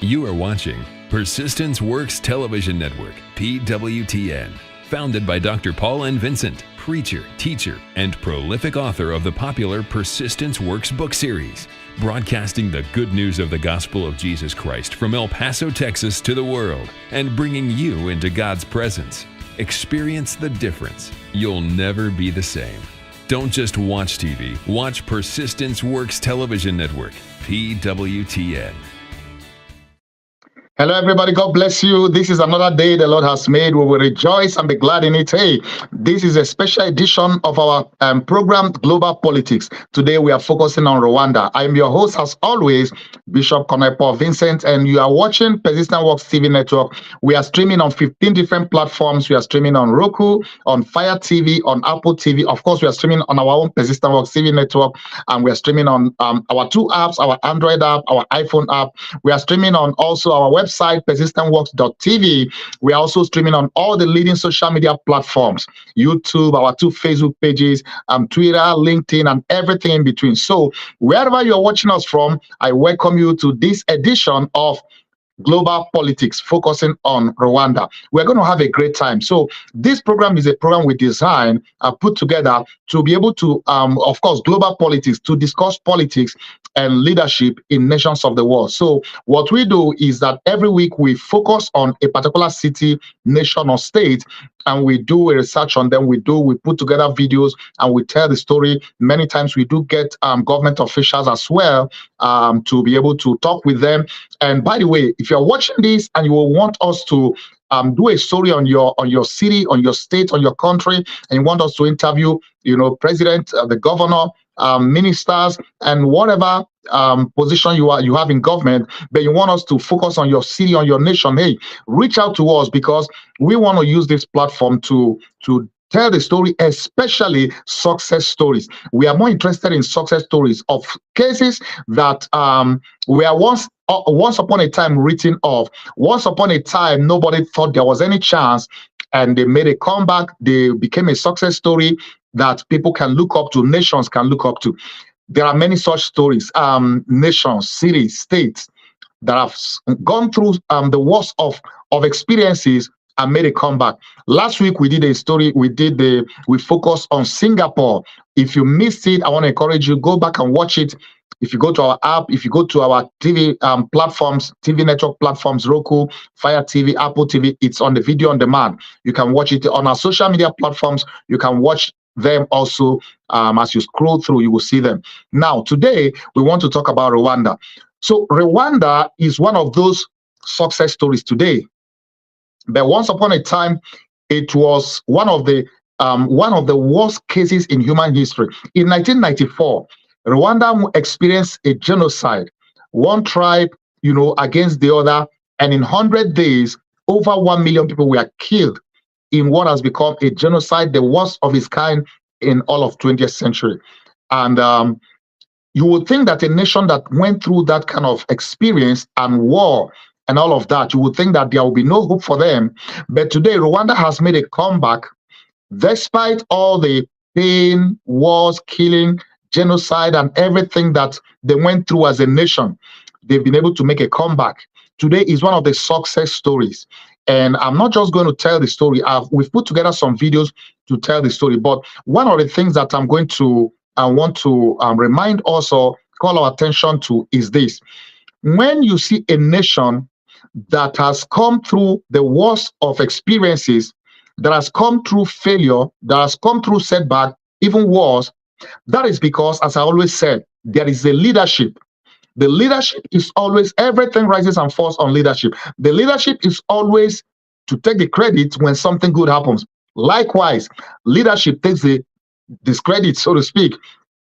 You are watching Persistence Works Television Network, PWTN, founded by Dr. Paul and Vincent, preacher, teacher, and prolific author of the popular Persistence Works book series, broadcasting the good news of the gospel of Jesus Christ from El Paso, Texas to the world, and bringing you into God's presence. Experience the difference. You'll never be the same. Don't just watch TV, watch Persistence Works Television Network, PWTN. Hello, everybody. God bless you. This is another day the Lord has made. We will rejoice and be glad in it. Hey, this is a special edition of our program, Global Politics. Today, we are focusing on Rwanda. I'm your host, as always, Bishop Paul Vincent, and you are watching Persistent Works TV Network. We are streaming on 15 different platforms. We are streaming on Roku, on Fire TV, on Apple TV. Of course, we are streaming on our own Persistent Works TV Network, and we are streaming on our two apps, our Android app, our iPhone app. We are streaming on also our website, persistentworks.tv. We are also streaming on all the leading social media platforms, YouTube, our two Facebook pages, Twitter, LinkedIn, and everything in between. So wherever you're watching us from, I welcome you to this edition of Global Politics, focusing on Rwanda. We're going to have a great time. So this program is a program we designed, put together to be able to, of course, global politics, to discuss politics and leadership in nations of the world. So what we do is that every week we focus on a particular city, nation, or state, and we do a research on them. We put together videos and we tell the story. Many times we do get government officials as well to be able to talk with them. And by the way, if you're watching this and you will want us to do a story on your city, on your state, on your country, and you want us to interview, president, the governor, ministers, and whatever position you have in government, but you want us to focus on your city, on your nation, hey, reach out to us, because we want to use this platform to tell the story, especially success stories. We are more interested in success stories of cases that were once upon a time written off. Once upon a time, nobody thought there was any chance, and they made a comeback. They became a success story that people can look up to, nations can look up to. There are many such stories, nations, cities, states that have gone through the worst of experiences and made a comeback. Last week we did a story. We focused on Singapore. If you missed it, I want to encourage you, go back and watch it. If you go to our app, if you go to our TV platforms, TV network platforms, Roku, Fire TV, Apple TV, it's on the video on demand. You can watch it on our social media platforms. You can watch them also. As you scroll through, you will see them. Now, today, we want to talk about Rwanda. So Rwanda is one of those success stories today. But once upon a time, it was one of the worst cases in human history. In 1994, Rwanda experienced a genocide, one tribe, against the other, and in 100 days, over 1 million people were killed in what has become a genocide, the worst of its kind in all of 20th century. And you would think that a nation that went through that kind of experience and war and all of that, you would think that there will be no hope for them. But today, Rwanda has made a comeback, despite all the pain, wars, killing, genocide, and everything that they went through as a nation. They've been able to make a comeback. Today is one of the success stories. And I'm not just going to tell the story. We've put together some videos to tell the story. But one of the things that I want to remind us or call our attention to is this. When you see a nation that has come through the worst of experiences, that has come through failure, that has come through setback, even worse, that is because, as I always said, there is a leadership. The leadership is always, everything rises and falls on leadership. The leadership is always to take the credit when something good happens. Likewise, leadership takes the discredit, so to speak,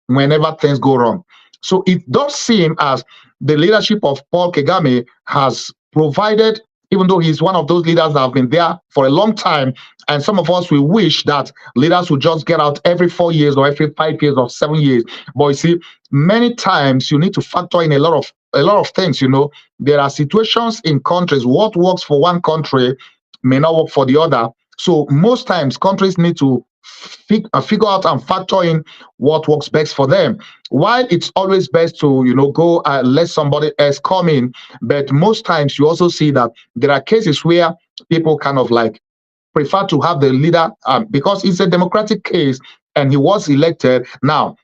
whenever things go wrong. So it does seem as the leadership of Paul Kagame has provided, even though he's one of those leaders that have been there for a long time, and some of us, we wish that leaders would just get out every 4 years or every 5 years or 7 years. But you see, many times you need to factor in a lot of things. There are situations in countries, what works for one country may not work for the other. So most times countries need to figure out and factor in what works best for them. While it's always best to, go let somebody else come in, but most times you also see that there are cases where people kind of like prefer to have the leader because it's a democratic case and he was elected. Now,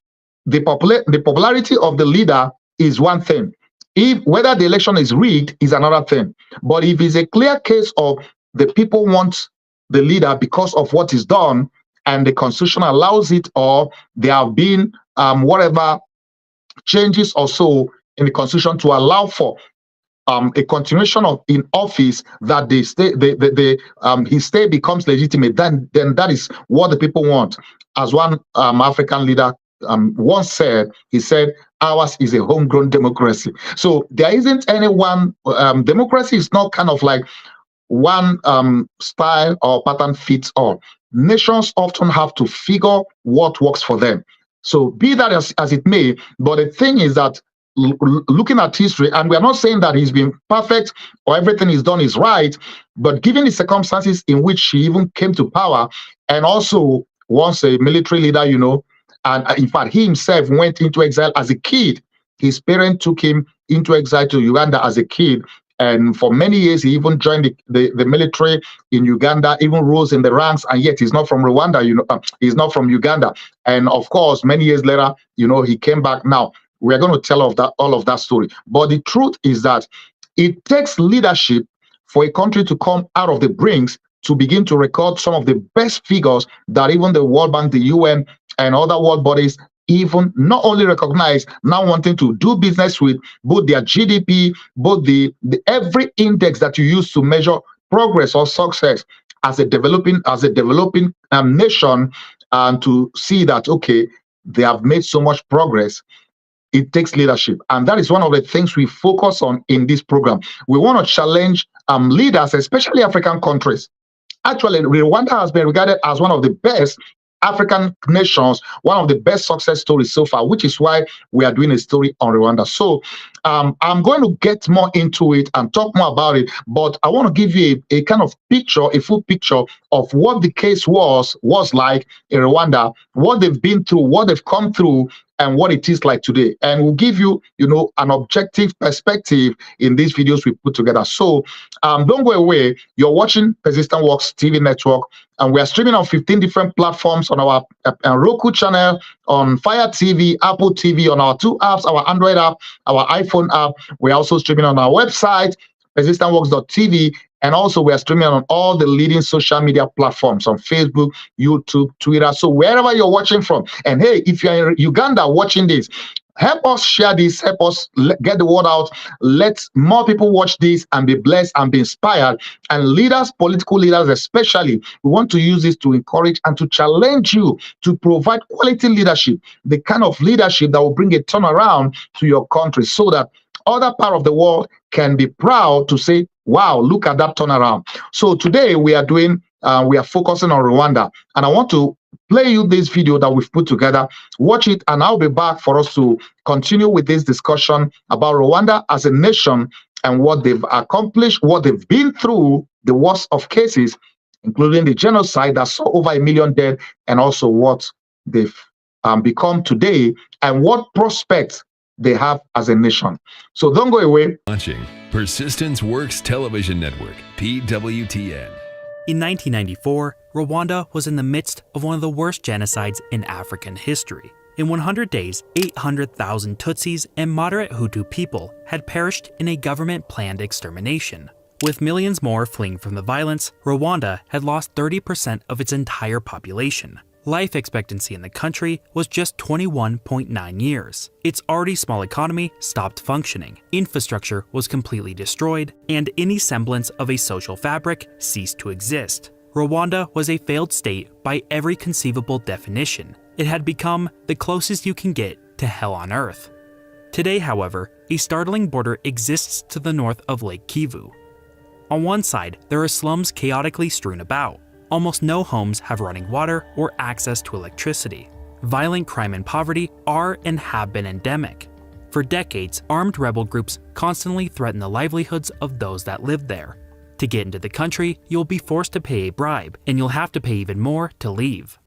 the popularity of the leader is one thing. If whether the election is rigged is another thing. But if it's a clear case of the people want the leader because of what is done and the constitution allows it, or there have been whatever changes or so in the constitution to allow for a continuation of in office, that his stay becomes legitimate, then that is what the people want. As one African leader once said, he said, ours is a homegrown democracy. So there isn't any one democracy is not kind of like one style or pattern fits all. Nations often have to figure what works for them. So be that as it may, but the thing is that looking at history, and we are not saying that he's been perfect or everything he's done is right, but given the circumstances in which he even came to power, and also once a military leader, and in fact, he himself went into exile as a kid. His parents took him into exile to Uganda as a kid. And for many years, he even joined the military in Uganda, even rose in the ranks, and yet he's not from Rwanda, he's not from Uganda. And of course, many years later, he came back. Now, we're going to tell all of that story. But the truth is that it takes leadership for a country to come out of the brinks to begin to record some of the best figures that even the World Bank, the UN, and other world bodies even not only recognize, now wanting to do business with, both their GDP, both the every index that you use to measure progress or success as a developing nation, and to see that, okay, they have made so much progress. It takes leadership, and that is one of the things we focus on in this program. We want to challenge leaders, especially African countries. Actually, Rwanda has been regarded as one of the best African nations, one of the best success stories so far, which is why we are doing a story on Rwanda. So I'm going to get more into it and talk more about it, but I want to give you a kind of picture, a full picture of what the case was like in Rwanda, what they've been through, what they've come through, and what it is like today. And we'll give you, an objective perspective in these videos we put together. So don't go away. You're watching Persistent Works TV network, and we are streaming on 15 different platforms on our Roku channel, on Fire TV, Apple TV, on our two apps, our Android app, our iPhone app. We're also streaming on our website, persistentworks.tv, and also we are streaming on all the leading social media platforms on Facebook, YouTube, Twitter. So wherever you're watching from, and hey, if you're in Uganda watching this, help us share this, help us get the word out. Let more people watch this and be blessed and be inspired. And leaders, political leaders especially, we want to use this to encourage and to challenge you to provide quality leadership, the kind of leadership that will bring a turnaround to your country, so that other part of the world can be proud to say, wow, look at that turnaround. So today we are focusing on Rwanda, and I want to play you this video that we've put together. Watch it, and I'll be back for us to continue with this discussion about Rwanda as a nation and what they've accomplished, what they've been through, the worst of cases, including the genocide that saw over 1 million dead, and also what they've become today and what prospects they have as a nation. So don't go away. Watching Persistence Works Television Network, PWTN. In 1994, Rwanda was in the midst of one of the worst genocides in African history. In 100 days, 800,000 Tutsis and moderate Hutu people had perished in a government-planned extermination. With millions more fleeing from the violence, Rwanda had lost 30% of its entire population. Life expectancy in the country was just 21.9 years. Its already small economy stopped functioning, infrastructure was completely destroyed, and any semblance of a social fabric ceased to exist. Rwanda was a failed state by every conceivable definition. It had become the closest you can get to hell on earth. Today, however, a startling border exists to the north of Lake Kivu. On one side, there are slums chaotically strewn about. Almost no homes have running water or access to electricity. Violent crime and poverty are and have been endemic. For decades, armed rebel groups constantly threaten the livelihoods of those that live there. To get into the country, you'll be forced to pay a bribe, and you'll have to pay even more to leave.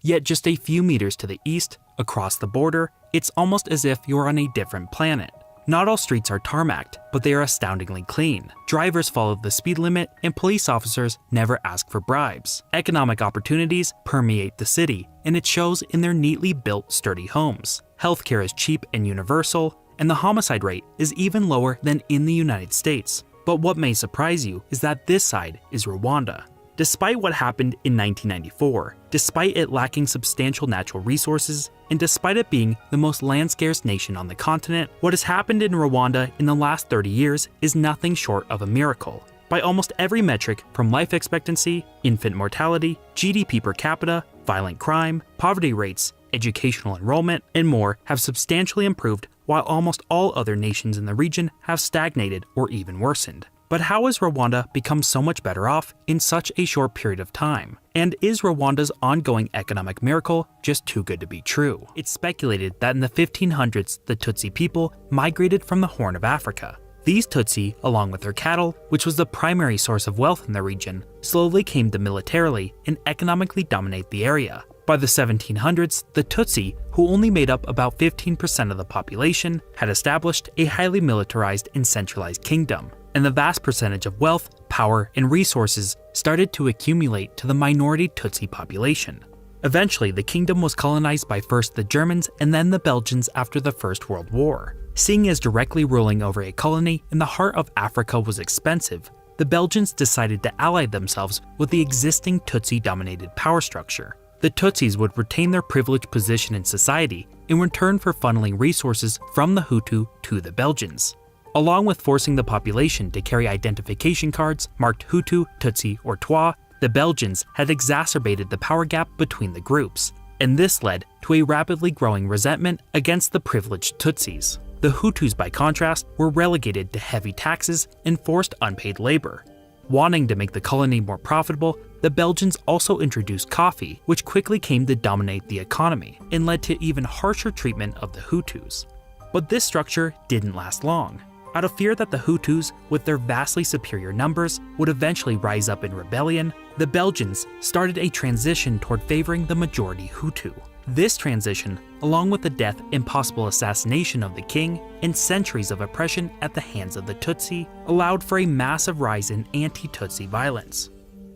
Yet just a few meters to the east, across the border, it's almost as if you're on a different planet. Not all streets are tarmacked, but they are astoundingly clean. Drivers follow the speed limit, and police officers never ask for bribes. Economic opportunities permeate the city, and it shows in their neatly built, sturdy homes. Healthcare is cheap and universal, and the homicide rate is even lower than in the United States. But what may surprise you is that this side is Rwanda. Despite what happened in 1994, despite it lacking substantial natural resources, and despite it being the most land-scarce nation on the continent, what has happened in Rwanda in the last 30 years is nothing short of a miracle. By almost every metric, from life expectancy, infant mortality, GDP per capita, violent crime, poverty rates, educational enrollment, and more have substantially improved, while almost all other nations in the region have stagnated or even worsened. But how has Rwanda become so much better off in such a short period of time? And is Rwanda's ongoing economic miracle just too good to be true? It's speculated that in the 1500s, the Tutsi people migrated from the Horn of Africa. These Tutsi, along with their cattle, which was the primary source of wealth in the region, slowly came to militarily and economically dominate the area. By the 1700s, the Tutsi, who only made up about 15% of the population, had established a highly militarized and centralized kingdom, and the vast percentage of wealth, power, and resources started to accumulate to the minority Tutsi population. Eventually, the kingdom was colonized by first the Germans and then the Belgians after the First World War. Seeing as directly ruling over a colony in the heart of Africa was expensive, the Belgians decided to ally themselves with the existing Tutsi-dominated power structure. The Tutsis would retain their privileged position in society in return for funneling resources from the Hutu to the Belgians. Along with forcing the population to carry identification cards marked Hutu, Tutsi, or Twa, the Belgians had exacerbated the power gap between the groups, and this led to a rapidly growing resentment against the privileged Tutsis. The Hutus, by contrast, were relegated to heavy taxes and forced unpaid labor. Wanting to make the colony more profitable, the Belgians also introduced coffee, which quickly came to dominate the economy and led to even harsher treatment of the Hutus. But this structure didn't last long. Out of fear that the Hutus, with their vastly superior numbers, would eventually rise up in rebellion, the Belgians started a transition toward favoring the majority Hutu. This transition, along with the death and possible assassination of the king and centuries of oppression at the hands of the Tutsi, allowed for a massive rise in anti-Tutsi violence.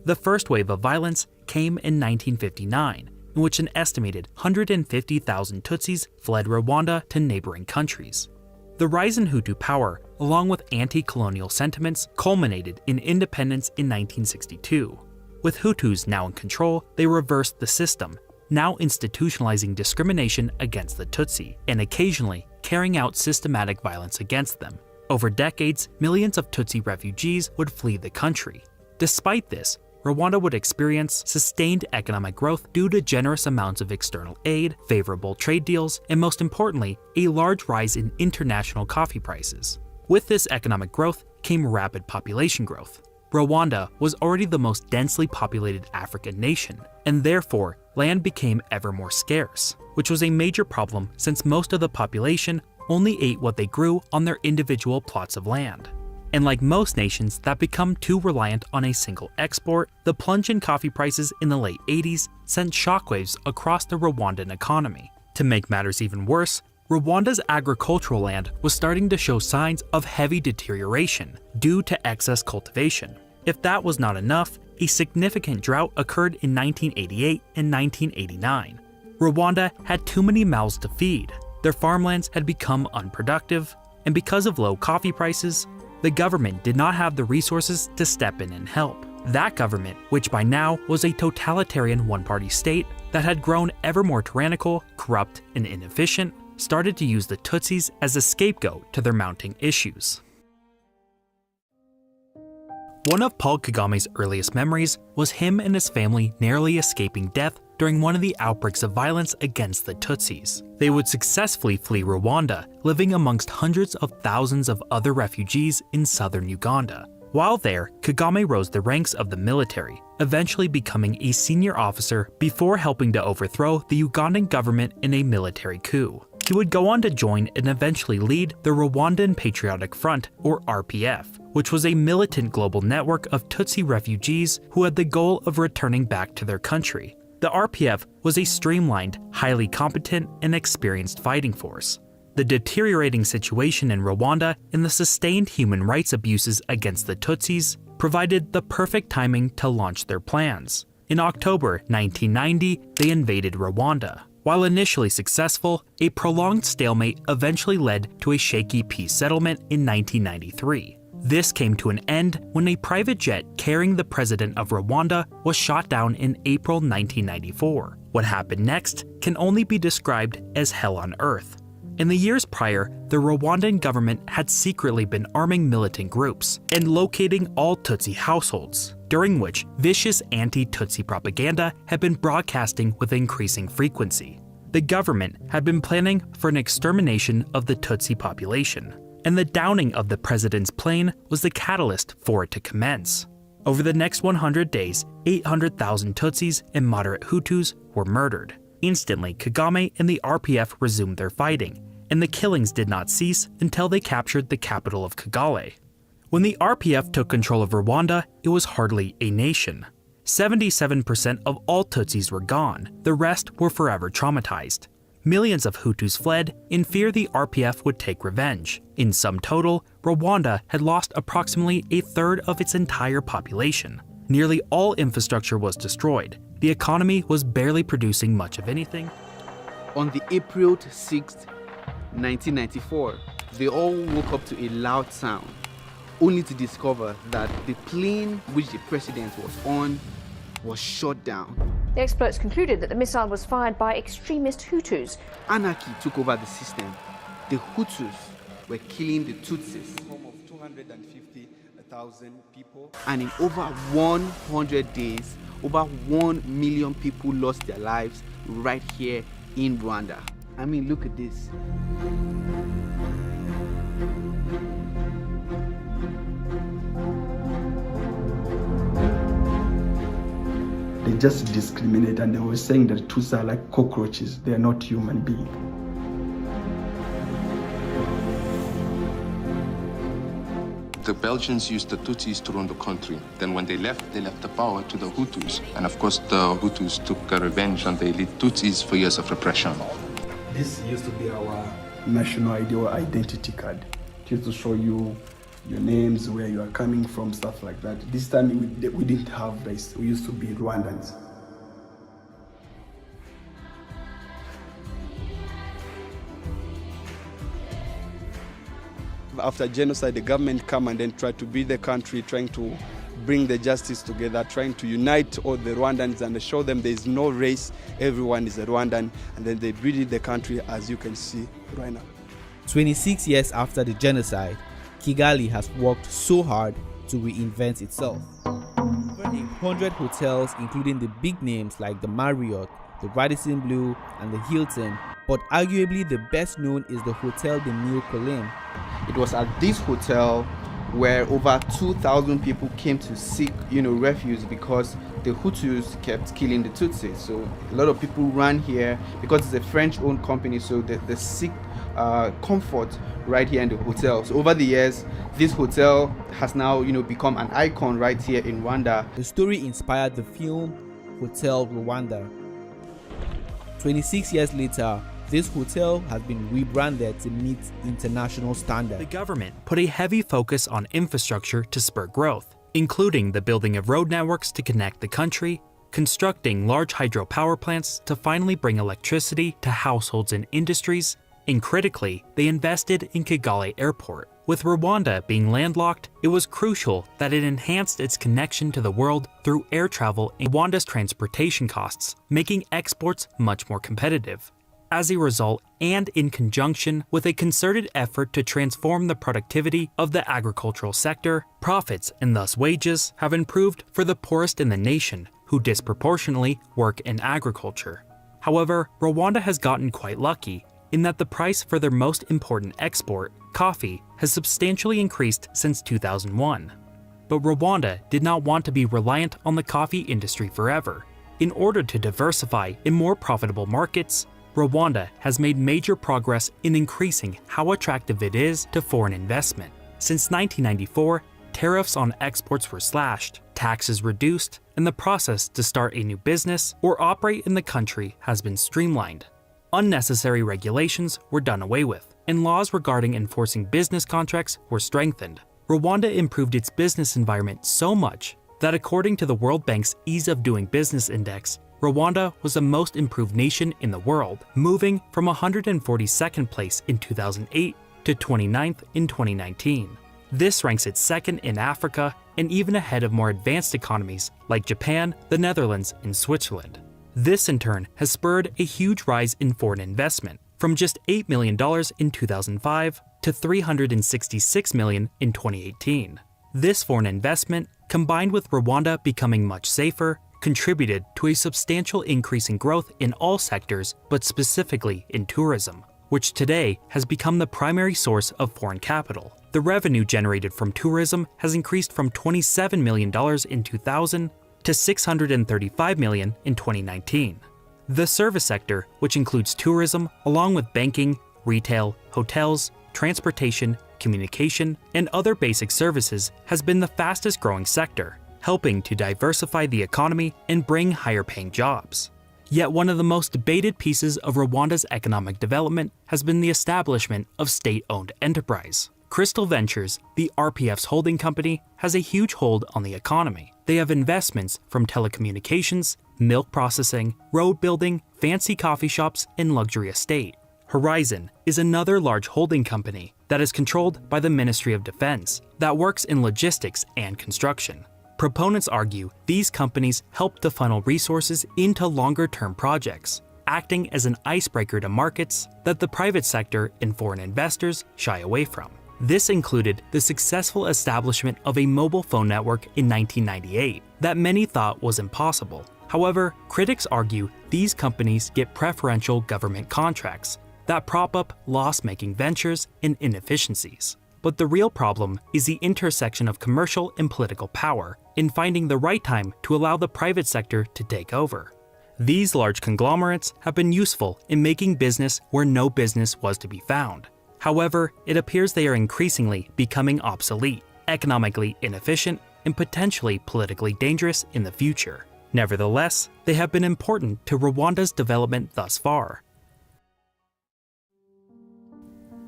The first wave of violence came in 1959, in which an estimated 150,000 Tutsis fled Rwanda to neighboring countries. The rise in Hutu power, along with anti-colonial sentiments, culminated in independence in 1962. With Hutus now in control, they reversed the system, now institutionalizing discrimination against the Tutsi, and occasionally carrying out systematic violence against them. Over decades, millions of Tutsi refugees would flee the country. Despite this, Rwanda would experience sustained economic growth due to generous amounts of external aid, favorable trade deals, and most importantly, a large rise in international coffee prices. With this economic growth came rapid population growth. Rwanda was already the most densely populated African nation, and therefore land became ever more scarce, which was a major problem since most of the population only ate what they grew on their individual plots of land. And like most nations that become too reliant on a single export, the plunge in coffee prices in the late 80s sent shockwaves across the Rwandan economy. To make matters even worse, Rwanda's agricultural land was starting to show signs of heavy deterioration due to excess cultivation. If that was not enough, a significant drought occurred in 1988 and 1989. Rwanda had too many mouths to feed, their farmlands had become unproductive, and because of low coffee prices, the government did not have the resources to step in and help. That government, which by now was a totalitarian one-party state that had grown ever more tyrannical, corrupt, and inefficient, started to use the Tutsis as a scapegoat to their mounting issues. One of Paul Kagame's earliest memories was him and his family narrowly escaping death during one of the outbreaks of violence against the Tutsis. They would successfully flee Rwanda, living amongst hundreds of thousands of other refugees in southern Uganda. While there, Kagame rose the ranks of the military, eventually becoming a senior officer before helping to overthrow the Ugandan government in a military coup. He would go on to join and eventually lead the Rwandan Patriotic Front, or RPF, which was a militant global network of Tutsi refugees who had the goal of returning back to their country. The The RPF was a streamlined, highly competent, and experienced fighting force. The deteriorating situation in Rwanda and the sustained human rights abuses against the Tutsis provided the perfect timing to launch their plans. In October 1990, they invaded Rwanda. While initially successful, a prolonged stalemate eventually led to a shaky peace settlement in 1993. This came to an end when a private jet carrying the president of Rwanda was shot down in April 1994. What happened next can only be described as hell on earth. In the years prior, the Rwandan government had secretly been arming militant groups and locating all Tutsi households, during which vicious anti-Tutsi propaganda had been broadcasting with increasing frequency. The government had been planning for an extermination of the Tutsi population, and the downing of the president's plane was the catalyst for it to commence. Over the next 100 days, 800,000 Tutsis and moderate Hutus were murdered. Instantly, Kagame and the RPF resumed their fighting, and the killings did not cease until they captured the capital of Kigali. When the RPF took control of Rwanda, it was hardly a nation. 77% of all Tutsis were gone, the rest were forever traumatized. Millions of Hutus fled in fear the RPF would take revenge. In sum total, Rwanda had lost approximately a third of its entire population. Nearly all infrastructure was destroyed. The economy was barely producing much of anything. On the April 6, 1994, they all woke up to a loud sound, only to discover that the plane which the president was on was shot down. The experts concluded that the missile was fired by extremist Hutus. Anarchy took over the system. The Hutus were killing the Tutsis. Home of 250,000 people. And in over 100 days, over 1 million people lost their lives right here in Rwanda. I mean, look at this. They just discriminate, and they were saying that Tutsis are like cockroaches. They are not human beings. The Belgians used the Tutsis to run the country. Then when they left the power to the Hutus. And of course, the Hutus took revenge on the elite Tutsis for years of repression. This used to be our national ID or identity card. It used to show you your names, where you are coming from, stuff like that. This time we didn't have race. We used to be Rwandans. After genocide, the government come and then try to build the country, trying to bring the justice together, trying to unite all the Rwandans and show them there is no race, everyone is a Rwandan, and then they build the country as you can see right now. 26 years after the genocide, Kigali has worked so hard to reinvent itself. Over 100 hotels, including the big names like the Marriott, the Radisson Blu, and the Hilton, but arguably the best known is the Hotel de Mille Collines. It was at this hotel where over 2,000 people came to seek, refuge because the Hutus kept killing the Tutsis. So a lot of people ran here because it's a French-owned company, so they seek comfort right here in the hotel. So over the years, this hotel has now, become an icon right here in Rwanda. The story inspired the film Hotel Rwanda. 26 years later, this hotel has been rebranded to meet international standards. The government put a heavy focus on infrastructure to spur growth, including the building of road networks to connect the country, constructing large hydropower plants to finally bring electricity to households and industries, and critically, they invested in Kigali Airport. With Rwanda being landlocked, it was crucial that it enhanced its connection to the world through air travel and Rwanda's transportation costs, making exports much more competitive. As a result, and in conjunction with a concerted effort to transform the productivity of the agricultural sector, profits and thus wages have improved for the poorest in the nation, who disproportionately work in agriculture. However, Rwanda has gotten quite lucky in that the price for their most important export, coffee, has substantially increased since 2001. But Rwanda did not want to be reliant on the coffee industry forever. In order to diversify in more profitable markets, Rwanda has made major progress in increasing how attractive it is to foreign investment. Since 1994, tariffs on exports were slashed. taxes reduced, and the process to start a new business or operate in the country has been streamlined. Unnecessary regulations were done away with, and laws regarding enforcing business contracts were strengthened. Rwanda improved its business environment so much that according to the World Bank's Ease of Doing Business Index, Rwanda was the most improved nation in the world, moving from 142nd place in 2008 to 29th in 2019. This ranks it second in Africa and even ahead of more advanced economies like Japan, the Netherlands, and Switzerland. This in turn has spurred a huge rise in foreign investment, from just $8 million in 2005 to $366 million in 2018. This foreign investment, combined with Rwanda becoming much safer, contributed to a substantial increase in growth in all sectors, but specifically in tourism, which today has become the primary source of foreign capital. The revenue generated from tourism has increased from $27 million in 2000 to $635 million in 2019. The service sector, which includes tourism, along with banking, retail, hotels, transportation, communication, and other basic services, has been the fastest growing sector, helping to diversify the economy and bring higher paying jobs. Yet one of the most debated pieces of Rwanda's economic development has been the establishment of state-owned enterprise. Crystal Ventures, the RPF's holding company, has a huge hold on the economy. They have investments from telecommunications, milk processing, road building, fancy coffee shops, and luxury estate. Horizon is another large holding company that is controlled by the Ministry of Defense that works in logistics and construction. Proponents argue these companies help to funnel resources into longer-term projects, acting as an icebreaker to markets that the private sector and foreign investors shy away from. This included the successful establishment of a mobile phone network in 1998 that many thought was impossible. However, critics argue these companies get preferential government contracts that prop up loss-making ventures and inefficiencies. But the real problem is the intersection of commercial and political power in finding the right time to allow the private sector to take over. These large conglomerates have been useful in making business where no business was to be found. However, it appears they are increasingly becoming obsolete, economically inefficient, and potentially politically dangerous in the future. Nevertheless, they have been important to Rwanda's development thus far.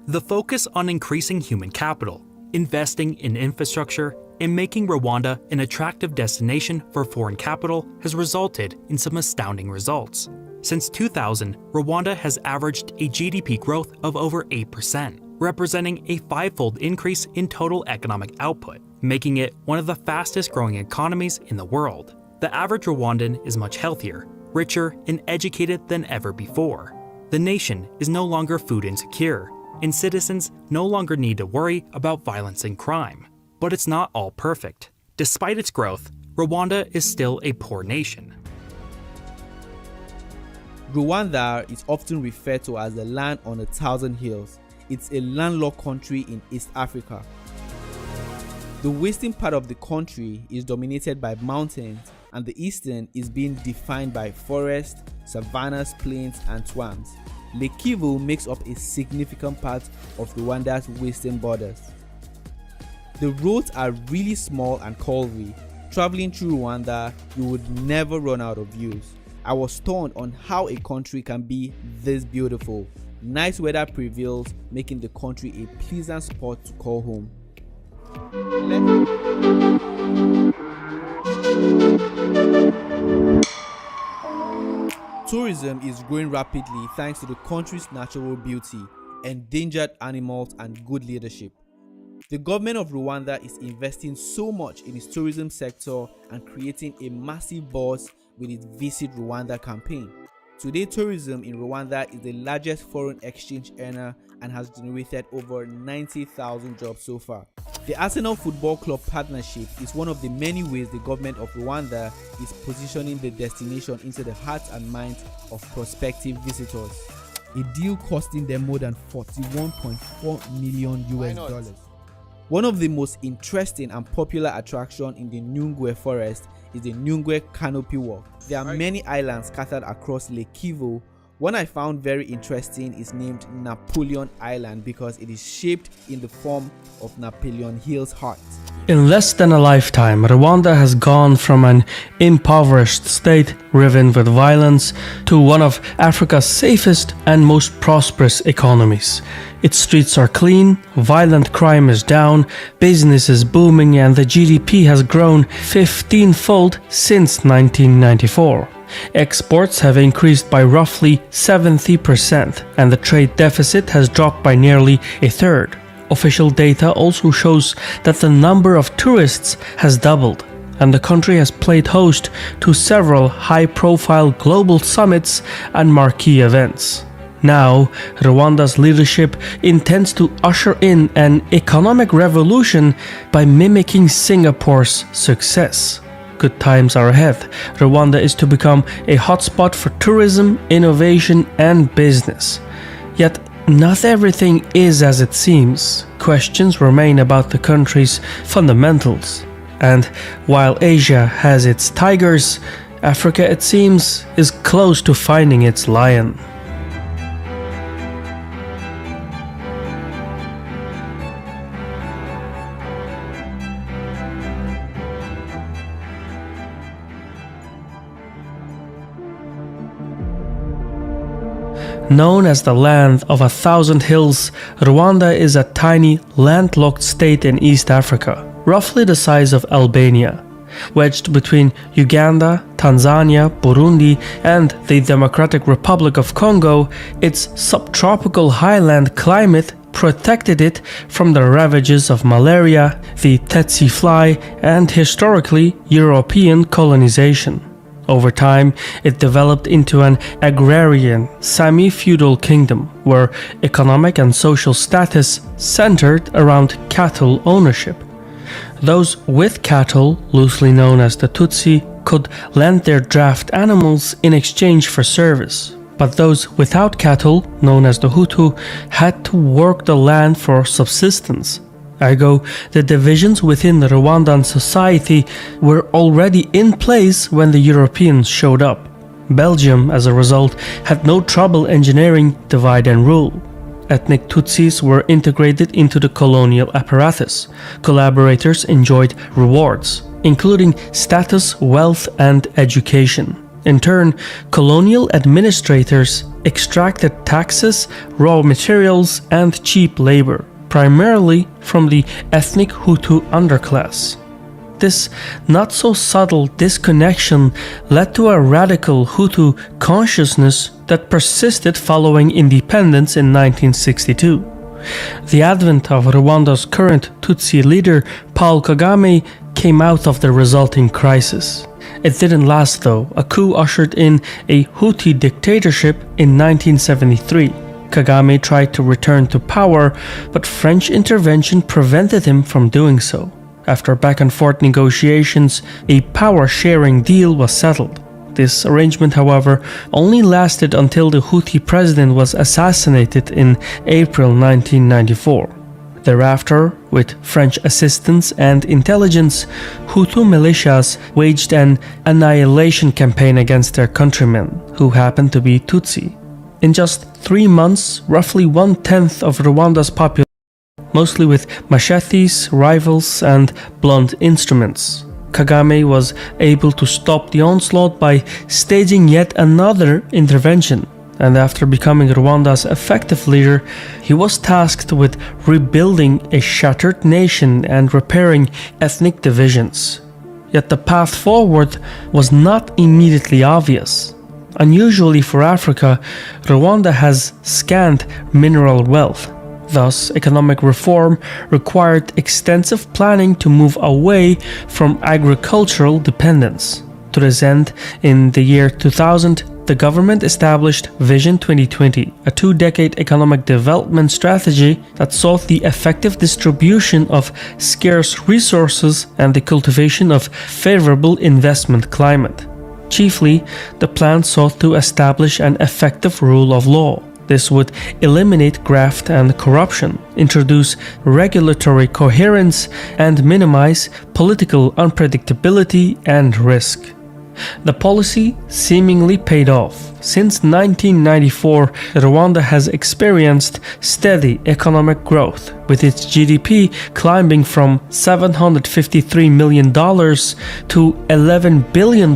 The focus on increasing human capital, investing in infrastructure, and making Rwanda an attractive destination for foreign capital has resulted in some astounding results. Since 2000, Rwanda has averaged a GDP growth of over 8%, representing a five-fold increase in total economic output, making it one of the fastest-growing economies in the world. The average Rwandan is much healthier, richer, and educated than ever before. The nation is no longer food insecure, and citizens no longer need to worry about violence and crime. But it's not all perfect. Despite its growth, Rwanda is still a poor nation. Rwanda is often referred to as the land on 1,000 hills. It's a landlocked country in East Africa. The western part of the country is dominated by mountains, and the eastern is being defined by forests, savannas, plains, and swamps. Lake Kivu makes up a significant part of Rwanda's western borders. The roads are really small and curvy. Traveling through Rwanda, you would never run out of views. I was stunned on how a country can be this beautiful. Nice weather prevails, making the country a pleasant spot to call home. Tourism is growing rapidly thanks to the country's natural beauty, endangered animals, and good leadership. The government of Rwanda is investing so much in its tourism sector and creating a massive buzz with its Visit Rwanda campaign. Today, tourism in Rwanda is the largest foreign exchange earner and has generated over 90,000 jobs so far. The Arsenal Football Club partnership is one of the many ways the government of Rwanda is positioning the destination into the hearts and minds of prospective visitors. A deal costing them more than $41.4 million US. One of the most interesting and popular attractions in the Nyungwe forest is the Nyungwe Canopy Walk. There are many islands scattered across Lake Kivu. One I found very interesting is named Napoleon Island because it is shaped in the form of Napoleon Hill's heart. In less than a lifetime, Rwanda has gone from an impoverished state riven with violence to one of Africa's safest and most prosperous economies. Its streets are clean, violent crime is down, business is booming, and the GDP has grown 15-fold since 1994. Exports have increased by roughly 70%, and the trade deficit has dropped by nearly a third. Official data also shows that the number of tourists has doubled, and the country has played host to several high-profile global summits and marquee events. Now, Rwanda's leadership intends to usher in an economic revolution by mimicking Singapore's success. Good times are ahead. Rwanda is to become a hotspot for tourism, innovation, and business. Yet, not everything is as it seems. Questions remain about the country's fundamentals. And while Asia has its tigers, Africa, it seems, is close to finding its lion. Known as the land of 1,000 hills, Rwanda is a tiny, landlocked state in East Africa, roughly the size of Albania. Wedged between Uganda, Tanzania, Burundi, and the Democratic Republic of Congo, its subtropical highland climate protected it from the ravages of malaria, the tsetse fly, and historically European colonization. Over time, it developed into an agrarian, semi-feudal kingdom where economic and social status centered around cattle ownership. Those with cattle, loosely known as the Tutsi, could lend their draft animals in exchange for service. But those without cattle, known as the Hutu, had to work the land for subsistence. Ergo, the divisions within the Rwandan society were already in place when the Europeans showed up. Belgium, as a result, had no trouble engineering divide and rule. Ethnic Tutsis were integrated into the colonial apparatus. Collaborators enjoyed rewards, including status, wealth, and education. In turn, colonial administrators extracted taxes, raw materials, and cheap labor, primarily from the ethnic Hutu underclass. This not-so-subtle disconnection led to a radical Hutu consciousness that persisted following independence in 1962. The advent of Rwanda's current Tutsi leader, Paul Kagame, came out of the resulting crisis. It didn't last though. A coup ushered in a Hutu dictatorship in 1973. Kagame tried to return to power, but French intervention prevented him from doing so. After back-and-forth negotiations, a power-sharing deal was settled. This arrangement, however, only lasted until the Hutu president was assassinated in April 1994. Thereafter, with French assistance and intelligence, Hutu militias waged an annihilation campaign against their countrymen, who happened to be Tutsi. In just 3 months, roughly 1/10 of Rwanda's population, mostly with machetes, rifles, and blunt instruments. Kagame was able to stop the onslaught by staging yet another intervention, and after becoming Rwanda's effective leader, he was tasked with rebuilding a shattered nation and repairing ethnic divisions. Yet the path forward was not immediately obvious. Unusually for Africa, Rwanda has scant mineral wealth. Thus, economic reform required extensive planning to move away from agricultural dependence. To this end, in the year 2000, the government established Vision 2020, a 2-decade economic development strategy that sought the effective distribution of scarce resources and the cultivation of favorable investment climate. Chiefly, the plan sought to establish an effective rule of law. This would eliminate graft and corruption, introduce regulatory coherence, and minimize political unpredictability and risk. The policy seemingly paid off. Since 1994, Rwanda has experienced steady economic growth, with its GDP climbing from $753 million to $11 billion,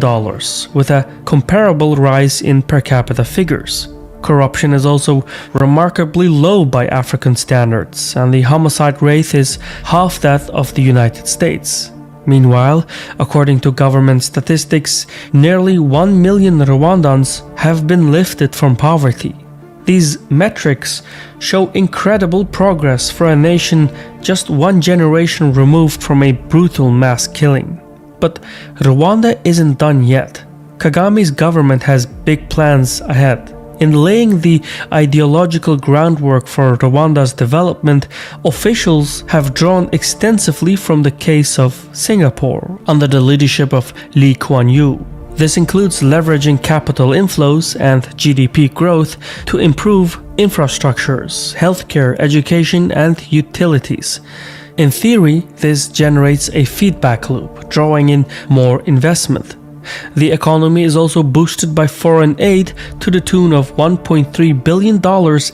with a comparable rise in per capita figures. Corruption is also remarkably low by African standards, and the homicide rate is half that of the United States. Meanwhile, according to government statistics, nearly 1 million Rwandans have been lifted from poverty. These metrics show incredible progress for a nation just one generation removed from a brutal mass killing. But Rwanda isn't done yet. Kagame's government has big plans ahead. In laying the ideological groundwork for Rwanda's development, officials have drawn extensively from the case of Singapore under the leadership of Lee Kuan Yew. This includes leveraging capital inflows and GDP growth to improve infrastructures, healthcare, education, and utilities. In theory, this generates a feedback loop, drawing in more investment. The economy is also boosted by foreign aid to the tune of $1.3 billion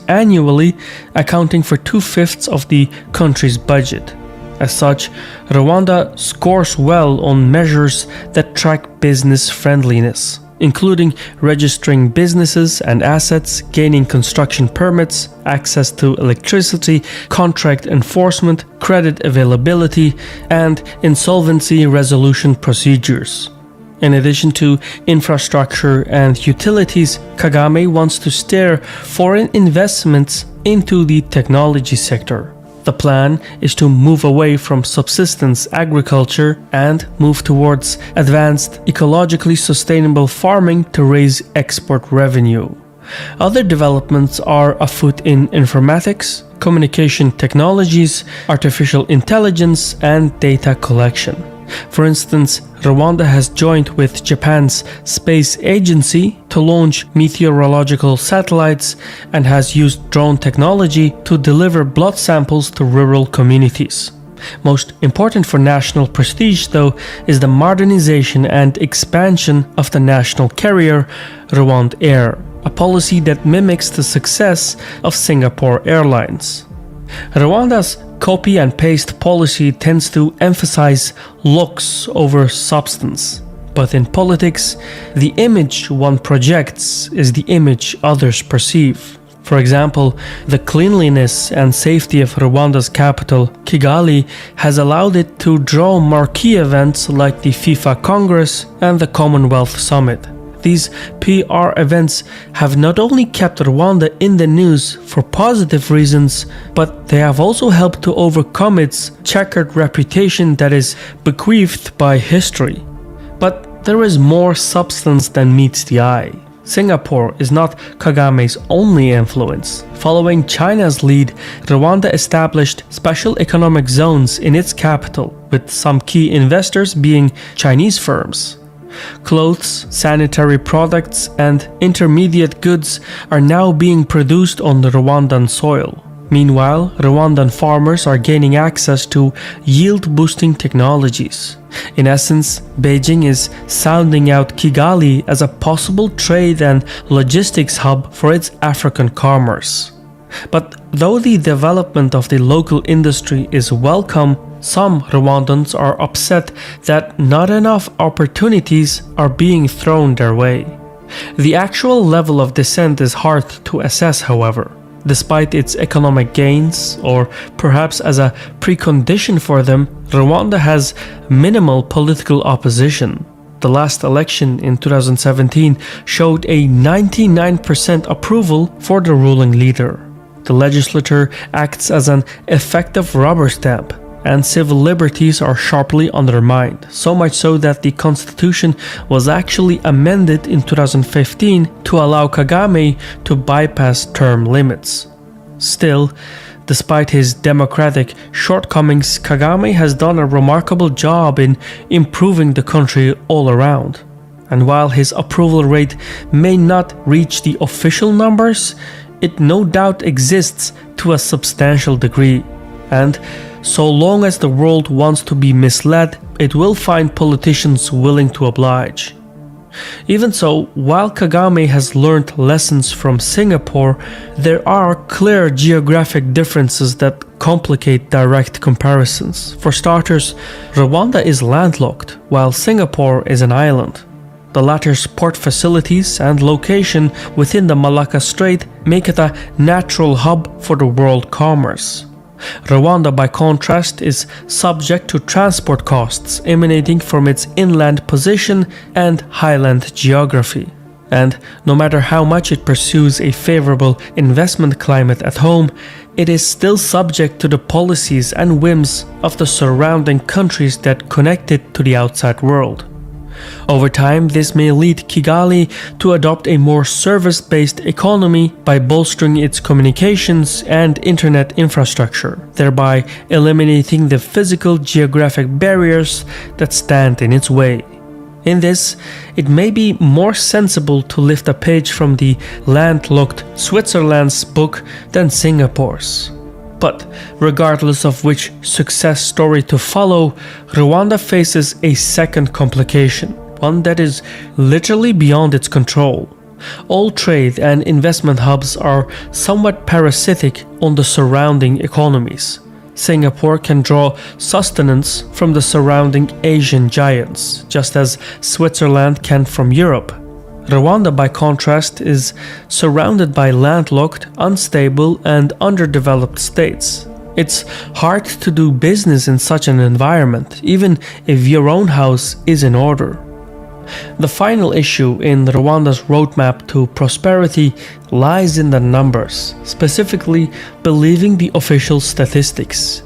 annually, accounting for 2/5 of the country's budget. As such, Rwanda scores well on measures that track business friendliness, including registering businesses and assets, gaining construction permits, access to electricity, contract enforcement, credit availability, and insolvency resolution procedures. In addition to infrastructure and utilities, Kagame wants to steer foreign investments into the technology sector. The plan is to move away from subsistence agriculture and move towards advanced, ecologically sustainable farming to raise export revenue. Other developments are afoot in informatics, communication technologies, artificial intelligence, and data collection. For instance, Rwanda has joined with Japan's space agency to launch meteorological satellites and has used drone technology to deliver blood samples to rural communities. Most important for national prestige, though, is the modernization and expansion of the national carrier, Rwanda Air, a policy that mimics the success of Singapore Airlines. Rwanda's copy and paste policy tends to emphasize looks over substance. But in politics, the image one projects is the image others perceive. For example, the cleanliness and safety of Rwanda's capital, Kigali, has allowed it to draw marquee events like the FIFA Congress and the Commonwealth Summit. These PR events have not only kept Rwanda in the news for positive reasons, but they have also helped to overcome its checkered reputation that is bequeathed by history. But there is more substance than meets the eye. Singapore is not Kagame's only influence. Following China's lead, Rwanda established special economic zones in its capital, with some key investors being Chinese firms. Clothes, sanitary products, and intermediate goods are now being produced on the Rwandan soil. Meanwhile, Rwandan farmers are gaining access to yield-boosting technologies. In essence, Beijing is sounding out Kigali as a possible trade and logistics hub for its African commerce. But though the development of the local industry is welcome, some Rwandans are upset that not enough opportunities are being thrown their way. The actual level of dissent is hard to assess, however. Despite its economic gains, or perhaps as a precondition for them, Rwanda has minimal political opposition. The last election in 2017 showed a 99% approval for the ruling leader. The legislature acts as an effective rubber stamp, and civil liberties are sharply undermined, so much so that the constitution was actually amended in 2015 to allow Kagame to bypass term limits. Still, despite his democratic shortcomings, Kagame has done a remarkable job in improving the country all around. And while his approval rate may not reach the official numbers, it no doubt exists to a substantial degree. And so long as the world wants to be misled, it will find politicians willing to oblige. Even so, while Kagame has learned lessons from Singapore, there are clear geographic differences that complicate direct comparisons. For starters, Rwanda is landlocked, while Singapore is an island. The latter's port facilities and location within the Malacca Strait make it a natural hub for the world commerce. Rwanda, by contrast, is subject to transport costs emanating from its inland position and highland geography. And no matter how much it pursues a favorable investment climate at home, it is still subject to the policies and whims of the surrounding countries that connect it to the outside world. Over time, this may lead Kigali to adopt a more service-based economy by bolstering its communications and internet infrastructure, thereby eliminating the physical geographic barriers that stand in its way. In this, it may be more sensible to lift a page from the landlocked Switzerland's book than Singapore's. But regardless of which success story to follow, Rwanda faces a second complication, one that is literally beyond its control. All trade and investment hubs are somewhat parasitic on the surrounding economies. Singapore can draw sustenance from the surrounding Asian giants, just as Switzerland can from Europe. Rwanda, by contrast, is surrounded by landlocked, unstable, and underdeveloped states. It's hard to do business in such an environment, even if your own house is in order. The final issue in Rwanda's roadmap to prosperity lies in the numbers, specifically believing the official statistics.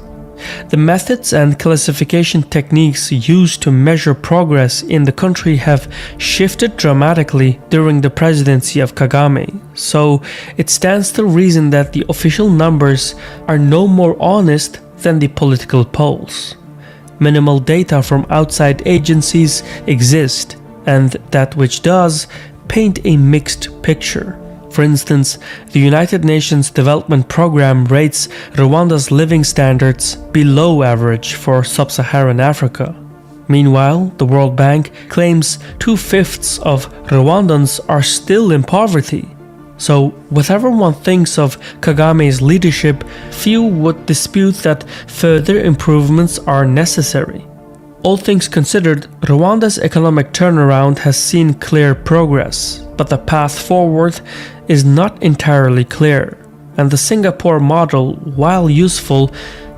The methods and classification techniques used to measure progress in the country have shifted dramatically during the presidency of Kagame, so it stands to reason that the official numbers are no more honest than the political polls. Minimal data from outside agencies exist, and that which does paint a mixed picture. For instance, the United Nations Development Programme rates Rwanda's living standards below average for sub-Saharan Africa. Meanwhile, the World Bank claims 2/5 of Rwandans are still in poverty. So, whatever one thinks of Kagame's leadership, few would dispute that further improvements are necessary. All things considered, Rwanda's economic turnaround has seen clear progress, but the path forward is not entirely clear, and the Singapore model, while useful,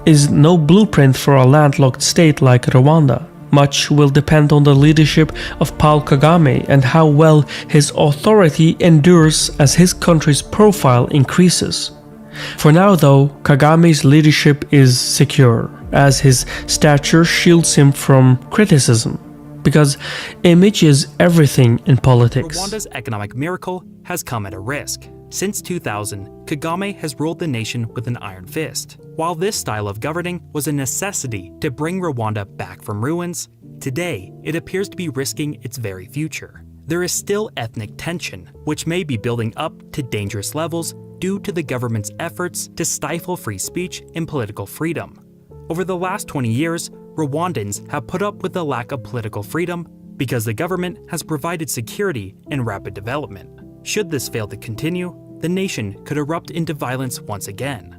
is no blueprint for a landlocked state like Rwanda. Much will depend on the leadership of Paul Kagame and how well his authority endures as his country's profile increases. For now, though, Kagame's leadership is secure, as his stature shields him from criticism, because image is everything in politics. Rwanda's economic miracle has come at a risk. Since 2000, Kagame has ruled the nation with an iron fist. While this style of governing was a necessity to bring Rwanda back from ruins, today it appears to be risking its very future. There is still ethnic tension, which may be building up to dangerous levels due to the government's efforts to stifle free speech and political freedom. Over the last 20 years, Rwandans have put up with the lack of political freedom because the government has provided security and rapid development. Should this fail to continue, the nation could erupt into violence once again.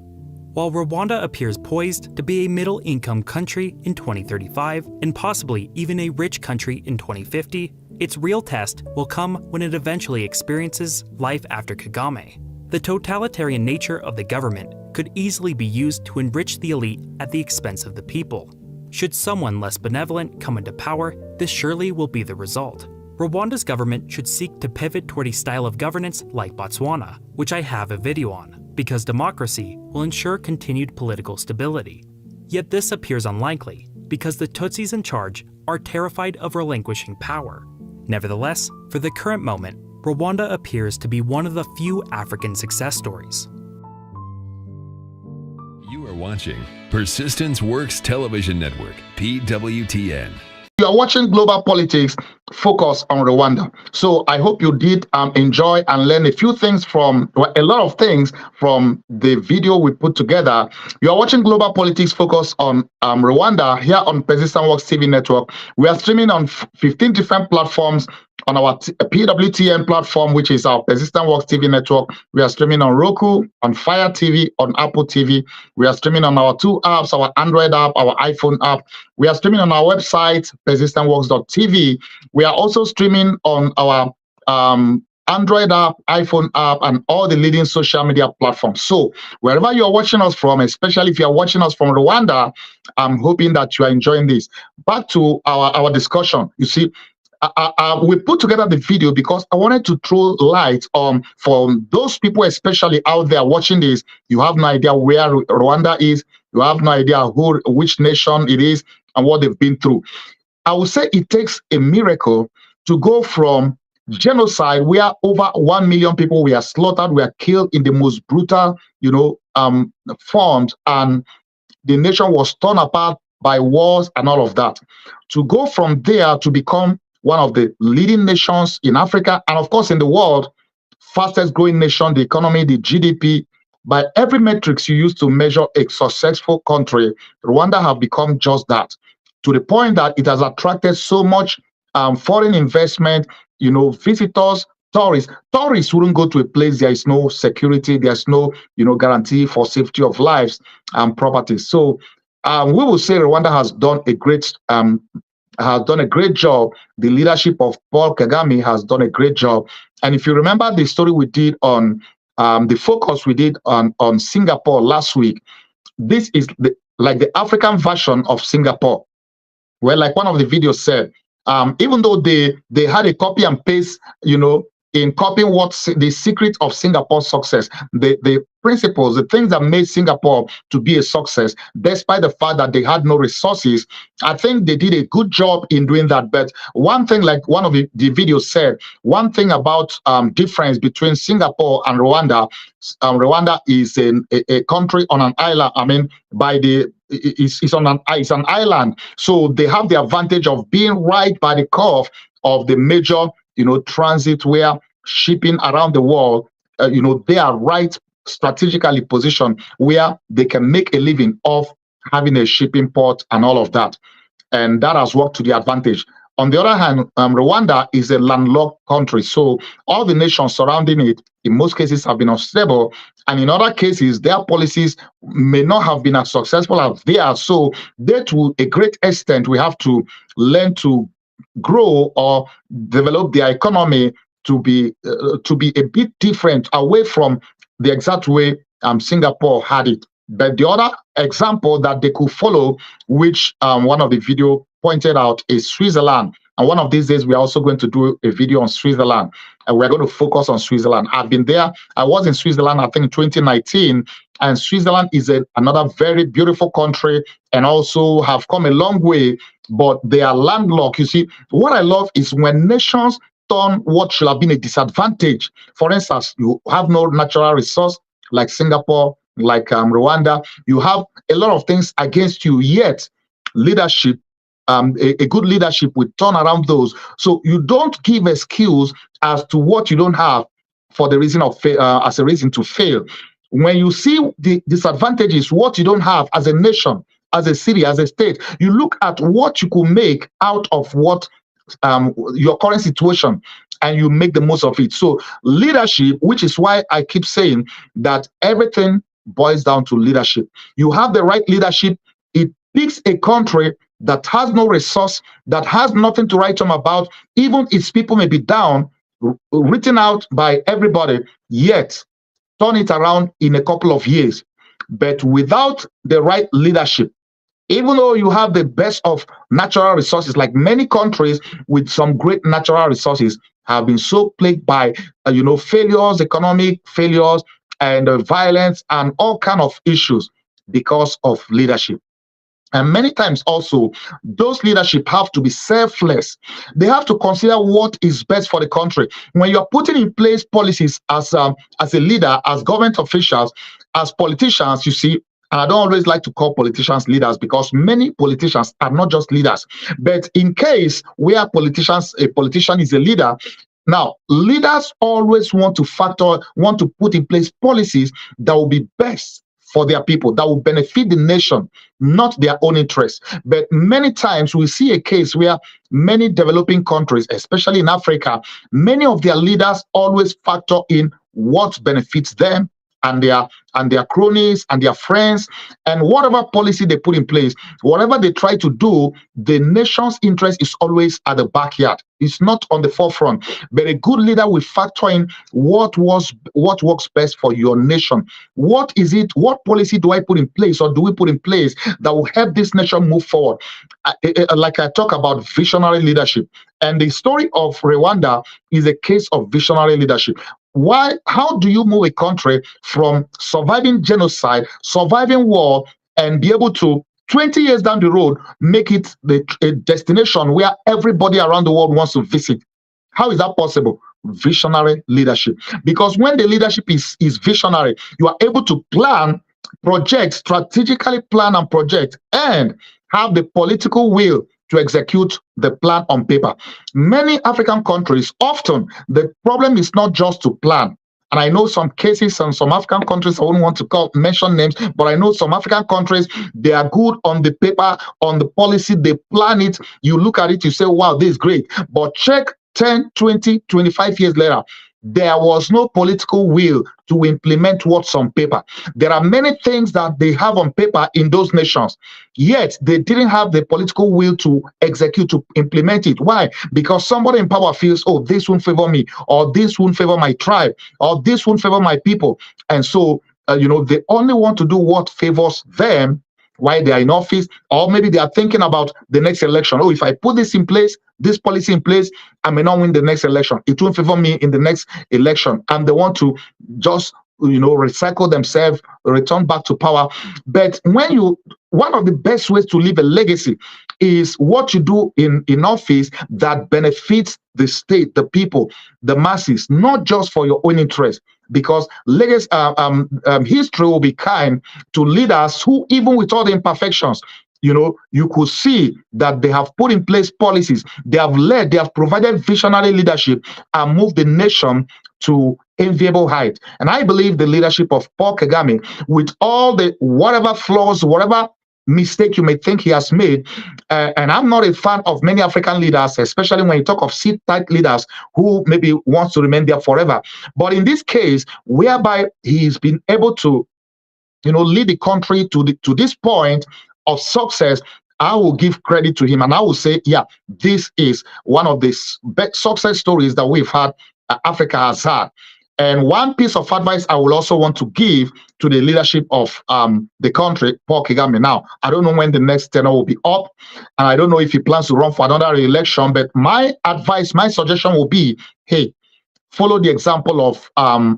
While Rwanda appears poised to be a middle-income country in 2035 and possibly even a rich country in 2050, its real test will come when it eventually experiences life after Kagame. The totalitarian nature of the government could easily be used to enrich the elite at the expense of the people. Should someone less benevolent come into power, this surely will be the result. Rwanda's government should seek to pivot toward a style of governance like Botswana, which I have a video on, because democracy will ensure continued political stability. Yet this appears unlikely, because the Tutsis in charge are terrified of relinquishing power. Nevertheless, for the current moment, Rwanda appears to be one of the few African success stories. You are watching Persistence Works Television Network, PWTN. You are watching Global Politics Focus on Rwanda. So I hope you did enjoy and learn a few things a lot of things from the video we put together. You are watching Global Politics Focus on Rwanda here on Persistence Works TV Network. We are streaming on 15 different platforms on our PWTN platform, which is our Persistent Works TV network. We are streaming on Roku, on Fire TV, on Apple TV. We are streaming on our two apps, our Android app, our iPhone app. We are streaming on our website, persistentworks.tv. We are also streaming on our Android app, iPhone app, and all the leading social media platforms. So wherever you're watching us from, especially if you're watching us from Rwanda, I'm hoping that you are enjoying this. Back to our discussion. You see, we put together the video because I wanted to throw light on for those people, especially out there watching this. You have no idea where Rwanda is. You have no idea which nation it is and what they've been through. I would say it takes a miracle to go from genocide, where over 1 million people were slaughtered, were killed in the most brutal, forms, and the nation was torn apart by wars and all of that. To go from there to become one of the leading nations in Africa and, of course, in the world, fastest growing nation, the economy, the GDP, by every metrics you use to measure a successful country, Rwanda have become just that, to the point that it has attracted so much foreign investment, visitors, tourists. Tourists wouldn't go to a place there is no security, there's no, guarantee for safety of lives and properties. So we will say Rwanda has done a great job. The leadership of Paul Kagame has done a great job. And if you remember the story we did on the focus we did on Singapore last week, this is like the African version of Singapore, where, like one of the videos said, even though they had a copy and paste, in copying what the secret of Singapore's success, the principles, the things that made Singapore to be a success, despite the fact that they had no resources, I think they did a good job in doing that. But one thing, like one of the videos said, one thing about difference between Singapore and Rwanda, Rwanda is a country on an island. I mean, it's an island, so they have the advantage of being right by the curve of the major transit where shipping around the world, they are right strategically positioned where they can make a living off having a shipping port and all of that. And that has worked to the advantage. On the other hand, Rwanda is a landlocked country. So all the nations surrounding it, in most cases, have been unstable. And in other cases, their policies may not have been as successful as theirs. So they, to a great extent, we have to learn to grow or develop their economy to be a bit different, away from the exact way Singapore had it. But the other example that they could follow, which one of the video pointed out, is Switzerland. And one of these days, we're also going to do a video on Switzerland, and we're going to focus on Switzerland. I've been there. I was in Switzerland, I think, in 2019, and Switzerland is another very beautiful country and also have come a long way, but they are landlocked. You see, what I love is when nations turn what should have been a disadvantage. For instance, you have no natural resource like Singapore, like Rwanda. You have a lot of things against you, yet leadership, a good leadership will turn around those. So you don't give excuse as to what you don't have for the reason of as a reason to fail. When you see the disadvantages, what you don't have as a nation, as a city, as a state, you look at what you could make out of what your current situation, and you make the most of it. So leadership, which is why I keep saying that everything boils down to leadership. You have the right leadership, it picks a country that has no resource, that has nothing to write home about, even its people may be down, written out by everybody, yet turn it around in a couple of years. But without the right leadership, even though you have the best of natural resources, like many countries with some great natural resources have been so plagued by, failures, economic failures, and violence, and all kind of issues because of leadership. And many times also, those leadership have to be selfless. They have to consider what is best for the country. When you're putting in place policies as a leader, as government officials, as politicians, you see, and I don't always like to call politicians leaders because many politicians are not just leaders. But in case where a politician is a leader, now leaders always want to put in place policies that will be best for their people, that will benefit the nation, not their own interests. But many times we see a case where many developing countries, especially in Africa, many of their leaders always factor in what benefits them and their cronies and their friends, and whatever policy they put in place, whatever they try to do, the nation's interest is always at the backyard. It's not on the forefront. But a good leader will factor in what works best for your nation. What is it? What policy do I put in place, or do we put in place that will help this nation move forward? Like I talk about visionary leadership, and the story of Rwanda is a case of visionary leadership. Why? How do you move a country from surviving genocide, surviving war, and be able to 20 years down the road make it a destination where everybody around the world wants to visit? How is that possible? Visionary leadership. Because when the leadership is visionary, you are able to plan, project, strategically plan and project, and have the political will to execute the plan on paper. Many African countries, often the problem is not just to plan. And I know some cases and some African countries, I wouldn't want to mention names, but I know some African countries, they are good on the paper, on the policy, they plan it. You look at it, you say, wow, this is great. But check 10, 20, 25 years later, there was no political will to implement what's on paper. There are many things that they have on paper in those nations, yet they didn't have the political will to execute, to implement it. Why? Because somebody in power feels, oh, this won't favor me, or this won't favor my tribe, or this won't favor my people. And so, they only want to do what favors them while they are in office, or maybe they are thinking about the next election. Oh, if I put this in place, this policy in place, I may not win the next election. It won't favor me in the next election. And they want to just, recycle themselves, return back to power. But one of the best ways to leave a legacy is what you do in office that benefits the state, the people, the masses, not just for your own interest. Because legacy, history will be kind to leaders who, even with all the imperfections, you could see that they have put in place policies, they have led, they have provided visionary leadership and moved the nation to enviable height. And I believe the leadership of Paul Kagame, with all the whatever flaws, whatever mistake you may think he has made, and I'm not a fan of many African leaders, especially when you talk of sit-tight leaders who maybe wants to remain there forever. But in this case, whereby he's been able to, lead the country to this point of success, I will give credit to him, and I will say, yeah, this is one of the best success stories that we've had, Africa has had. And one piece of advice I will also want to give to the leadership of the country, Paul Kagame. Now, I don't know when the next tenure will be up, and I don't know if he plans to run for another election, but my advice, my suggestion will be, hey, follow the example of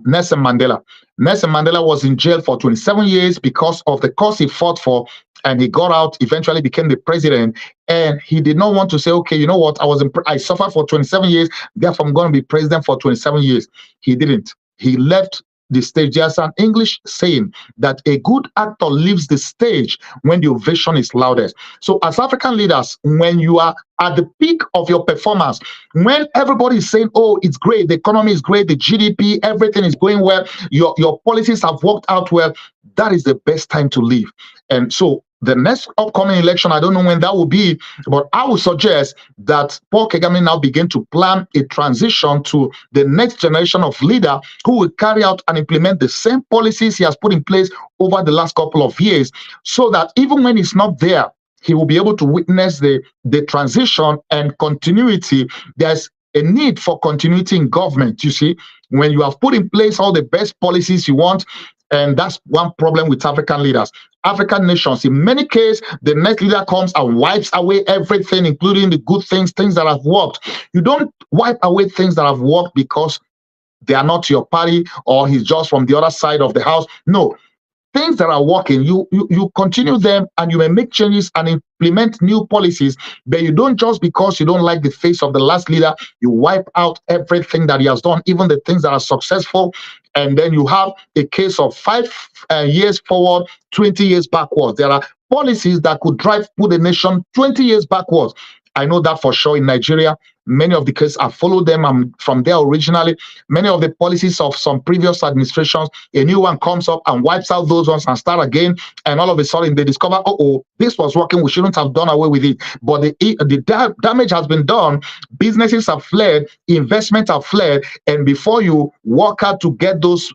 Nelson Mandela. Nelson Mandela was in jail for 27 years because of the cause he fought for, and he got out, eventually became the president, and he did not want to say, okay, you know what, I suffered for 27 years, therefore I'm going to be president for 27 years. He didn't. He left the stage. There's an English saying that a good actor leaves the stage when the ovation is loudest. So as African leaders, when you are at the peak of your performance, when everybody is saying, oh, it's great, the economy is great, the GDP, everything is going well, your policies have worked out well, that is the best time to leave. And so the next upcoming election, I don't know when that will be, but I would suggest that Paul Kagame now begin to plan a transition to the next generation of leader who will carry out and implement the same policies he has put in place over the last couple of years, so that even when he's not there, he will be able to witness the transition and continuity. There's a need for continuity in government, you see, when you have put in place all the best policies you want. And that's one problem with African leaders. African nations, in many cases, the next leader comes and wipes away everything, including the good things that have worked. You don't wipe away things that have worked because they are not your party or he's just from the other side of the house. No. Things that are working, you continue them, and you may make changes and implement new policies, but you don't, just because you don't like the face of the last leader, you wipe out everything that he has done, even the things that are successful, and then you have a case of 5 years forward, 20 years backwards. There are policies that could put the nation 20 years backwards. I know that for sure in Nigeria. Many of the cases I followed them. I'm from there originally. Many of the policies of some previous administrations, a new one comes up and wipes out those ones and start again. And all of a sudden they discover, oh, this was working. We shouldn't have done away with it. But the damage has been done. Businesses have fled, investment have fled, and before you work out to get those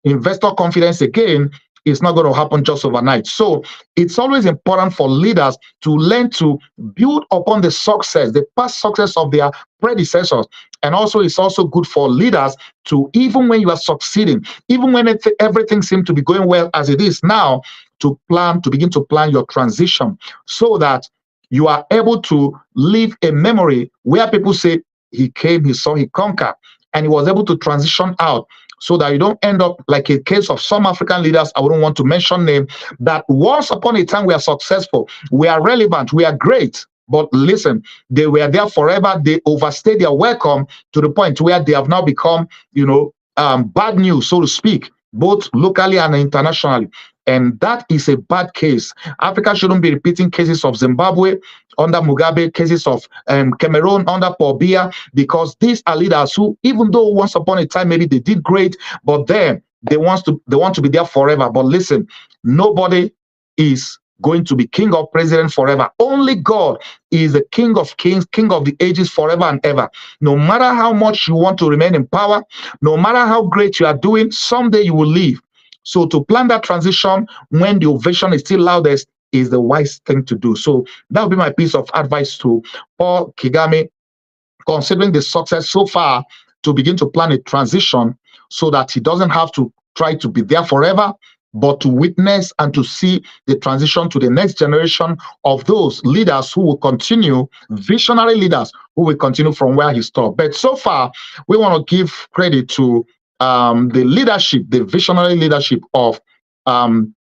investor confidence again, it's not going to happen just overnight. So it's always important for leaders to learn to build upon the success, the past success of their predecessors. And also, it's also good for leaders to, even when you are succeeding, even when everything seems to be going well as it is now, to begin to plan your transition so that you are able to leave a memory where people say, he came, he saw, he conquered, and he was able to transition out, so that you don't end up like a case of some African leaders, I wouldn't want to mention name, that once upon a time we are successful, we are relevant, we are great. But listen, they were there forever. They overstayed their welcome to the point where they have now become, bad news, so to speak, both locally and internationally. And that is a bad case. Africa shouldn't be repeating cases of Zimbabwe under Mugabe, cases of Cameroon under Paul Biya, because these are leaders who, even though once upon a time maybe they did great, but then they want to be there forever. But listen, nobody is going to be king or president forever. Only God is the King of kings, King of the ages, forever and ever. No matter how much you want to remain in power, no matter how great you are doing, someday you will leave. So to plan that transition when the ovation is still loudest is the wise thing to do. So that would be my piece of advice to Paul Kagame, considering the success so far, to begin to plan a transition so that he doesn't have to try to be there forever, but to witness and to see the transition to the next generation of those leaders who will continue, visionary leaders who will continue from where he stopped. But so far, we want to give credit to the leadership, the visionary leadership of Paul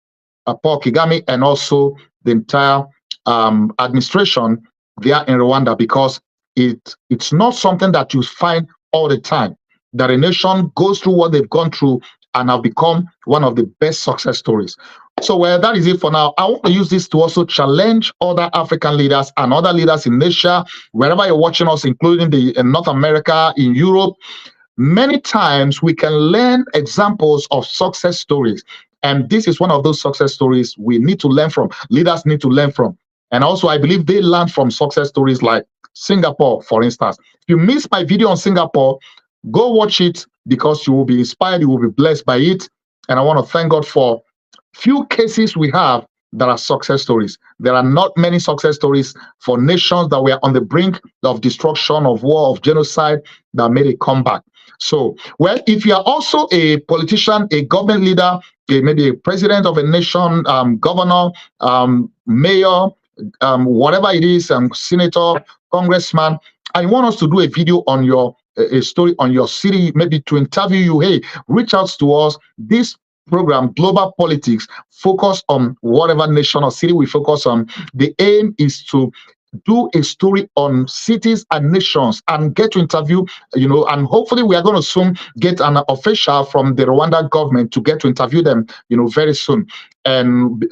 Kagame, and also the entire administration there in Rwanda, because it's not something that you find all the time, that a nation goes through what they've gone through and have become one of the best success stories. So that is it for now. I want to use this to also challenge other African leaders and other leaders in Asia, wherever you're watching us, including in North America, in Europe. Many times we can learn examples of success stories. And this is one of those success stories we need to learn from. Leaders need to learn from. And also, I believe they learn from success stories like Singapore, for instance. If you missed my video on Singapore, go watch it, because you will be inspired, you will be blessed by it. And I want to thank God for few cases we have that are success stories. There are not many success stories for nations that were on the brink of destruction, of war, of genocide, that made a comeback. So, well, if you are also a politician, a government leader, maybe a president of a nation, governor, mayor, whatever it is, senator, congressman, and you want us to do a video on a story on your city, maybe to interview you, hey, reach out to us. This program, Global Politics, focus on whatever nation or city we focus on. The aim is to do a story on cities and nations and get to interview, and hopefully we are going to soon get an official from the Rwanda government to get to interview them, very soon. And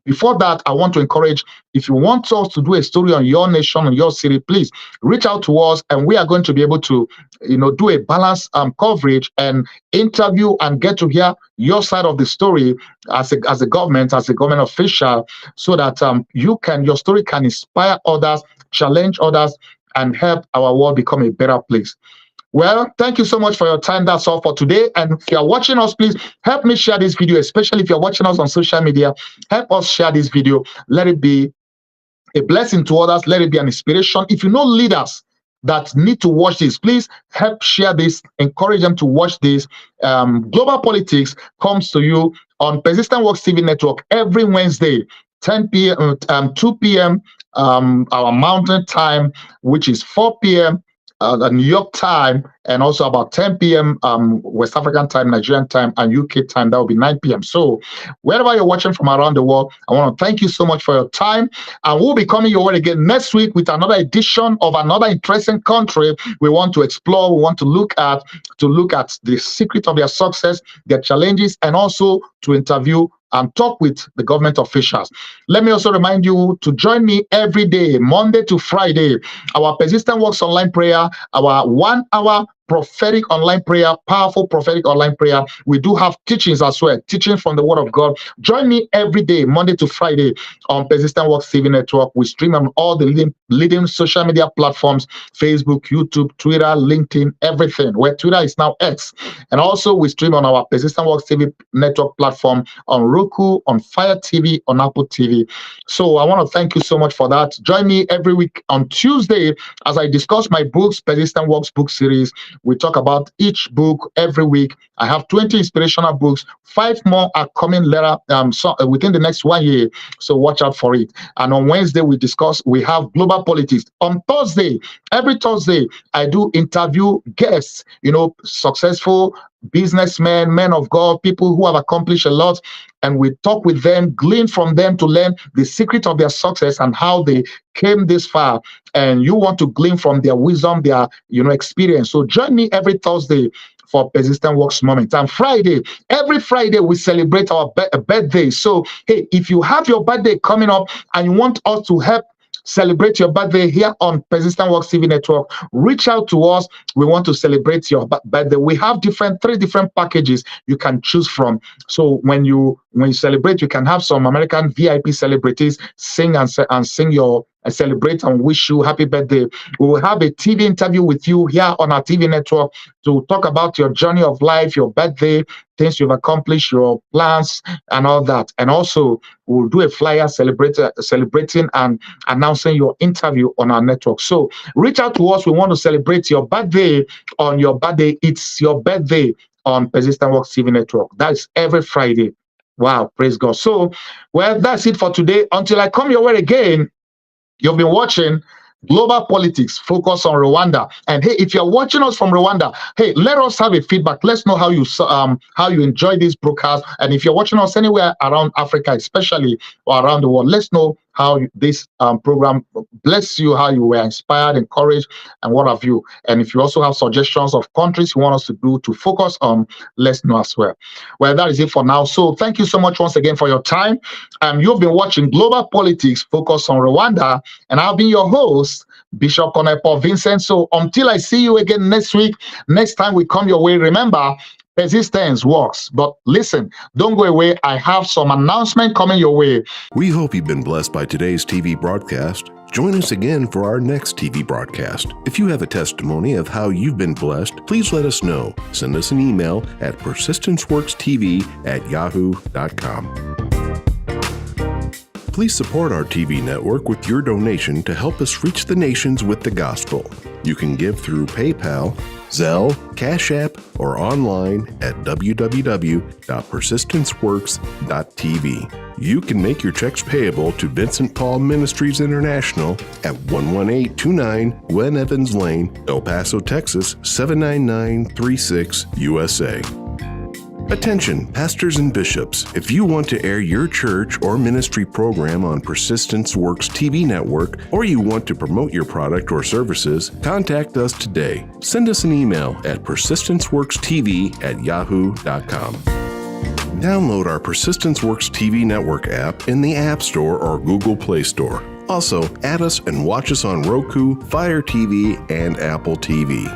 before that, I want to encourage, if you want us to do a story on your nation and your city, please reach out to us, and we are going to be able to, do a balanced coverage and interview and get to hear your side of the story as a government official, so that your story can inspire others, challenge others, and help our world become a better place. Well, thank you so much for your time. That's all for today. And if you're watching us, please help me share this video, especially if you're watching us on social media. Help us share this video. Let it be a blessing to others. Let it be an inspiration. If you know leaders that need to watch this, please help share this. Encourage them to watch this. Global Politics comes to you on Persistent Works TV network every Wednesday, 10 p.m., 2 p.m. Our Mountain Time, which is 4 p.m. The New York time, and also about 10 p.m. West African time, Nigerian time, and UK time. That will be 9 p.m. So wherever you're watching from around the world, I want to thank you so much for your time. And we'll be coming your way again next week with another edition of another interesting country we want to explore. We want to look at the secret of their success, their challenges, and also to interview and talk with the government officials. Let me also remind you to join me every day, Monday to Friday. Our Persistent Works online prayer, our 1 hour prophetic online prayer, powerful prophetic online prayer. We do have teachings as well, teaching from the Word of God. Join me every day, Monday to Friday, on Persistent Works TV Network. We stream on all the leading social media platforms: Facebook, YouTube, Twitter, LinkedIn, everything. Where Twitter is now X. And also we stream on our Persistent Works TV Network platform on Roku, on Fire TV, on Apple TV. So I want to thank you so much for that. Join me every week on Tuesday as I discuss my books, Persistent Works book series. We talk about each book every week. I have 20 inspirational books. 5 more are coming later, within the next 1 year. So watch out for it. And on Wednesday, we have global politics. On Thursday, every Thursday, I do interview guests, successful businessmen, men of God, people who have accomplished a lot. And we talk with them, glean from them to learn the secret of their success and how they came this far. And you want to glean from their wisdom, their experience. So join me every Thursday for Persistent Works Moment. And every Friday, we celebrate our birthday. So, hey, if you have your birthday coming up and you want us to help celebrate your birthday here on Persistent Works TV Network, reach out to us. We want to celebrate your birthday. We have 3 different packages you can choose from. So when you celebrate, you can have some American VIP celebrities sing and celebrate and wish you happy birthday. We will have a TV interview with you here on our TV network to talk about your journey of life, your birthday, things you've accomplished, your plans, and all that. And also, we'll do a flyer celebrating and announcing your interview on our network. So reach out to us. We want to celebrate your birthday on your birthday. It's your birthday on Persistent Works TV Network. That's every Friday. Wow, praise God. So, well, that's it for today. Until I come your way again, you've been watching Global Politics, focus on Rwanda. And hey, if you're watching us from Rwanda, hey, let us have a feedback. Let's know how you enjoy this broadcast. And if you're watching us anywhere around Africa, especially, or around the world, let's know how this program bless you, how you were inspired, encouraged, and what have you. And if you also have suggestions of countries you want us to do to focus on, let's know as well. Well, that is it for now. So thank you so much once again for your time. You've been watching Global Politics, focus on Rwanda, and I've been your host, Bishop Paul Vincent. So until I see you again next week, next time we come your way, remember, persistence works. But listen, don't go away. I have some announcement coming your way. We hope you've been blessed by today's TV broadcast. Join us again for our next TV broadcast. If you have a testimony of how you've been blessed, please let us know. Send us an email at persistenceworkstv@yahoo.com. Please support our TV network with your donation to help us reach the nations with the gospel. You can give through PayPal, Zelle, Cash App, or online at www.persistenceworks.tv. You can make your checks payable to Vincent Paul Ministries International at 11829 Gwen Evans Lane, El Paso, Texas 79936, USA. Attention, pastors and bishops. If you want to air your church or ministry program on Persistence Works TV network, or you want to promote your product or services, contact us today. Send us an email at persistenceworkstv@yahoo.com. Download our Persistence Works TV network app in the App Store or Google Play Store. Also, add us and watch us on Roku, Fire TV, and Apple TV.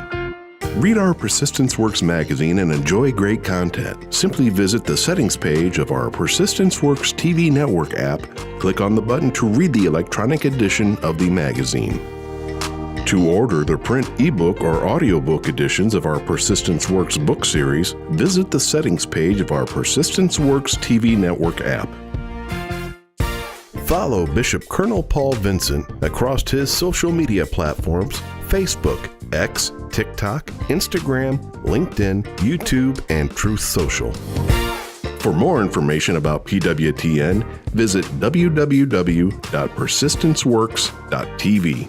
Read our Persistence Works magazine and enjoy great content. Simply visit the settings page of our Persistence Works TV network app. Click on the button to read the electronic edition of the magazine. To order the print ebook or audiobook editions of our Persistence Works book series, visit the settings page of our Persistence Works TV network app. Follow Bishop Colonel Paul Vincent across his social media platforms: Facebook, X, TikTok, Instagram, LinkedIn, YouTube, and Truth Social. For more information about PWTN, visit www.persistenceworks.tv.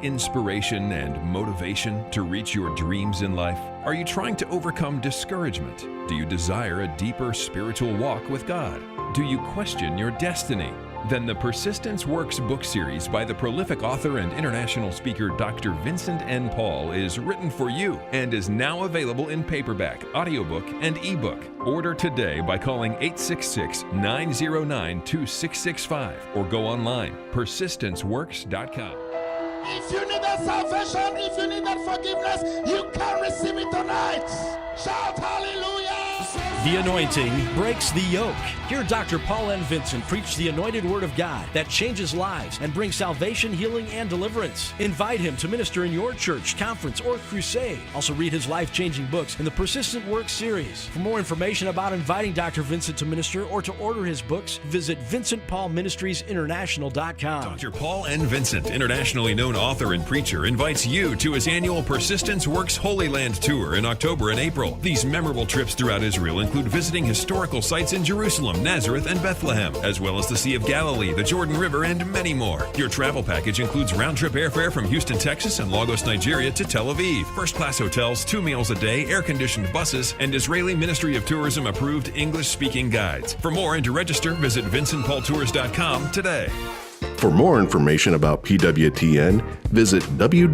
Inspiration and motivation to reach your dreams in life? Are you trying to overcome discouragement? Do you desire a deeper spiritual walk with God? Do you question your destiny? Then the Persistence Works book series by the prolific author and international speaker Dr. Vincent N. Paul is written for you and is now available in paperback, audiobook, and ebook. Order today by calling 866-909-2665 or go online, persistenceworks.com. If you need that salvation, if you need that forgiveness, you can receive it tonight. Shout hallelujah! The anointing breaks the yoke. Hear Dr. Paul N. Vincent preach the anointed word of God that changes lives and brings salvation, healing, and deliverance. Invite him to minister in your church, conference, or crusade. Also read his life-changing books in the Persistent Works series. For more information about inviting Dr. Vincent to minister or to order his books, visit VincentPaulMinistriesInternational.com. Dr. Paul N. Vincent, internationally known author and preacher, invites you to his annual Persistence Works Holy Land Tour in October and April. These memorable trips throughout Israel include visiting historical sites in Jerusalem, Nazareth, and Bethlehem, as well as the Sea of Galilee, the Jordan River, and many more. Your travel package includes round-trip airfare from Houston, Texas, and Lagos, Nigeria to Tel Aviv, first-class hotels, 2 meals a day, air-conditioned buses, and Israeli Ministry of Tourism approved English-speaking guides. For more and to register, visit VincentPaulTours.com today. For more information about PWTN, visit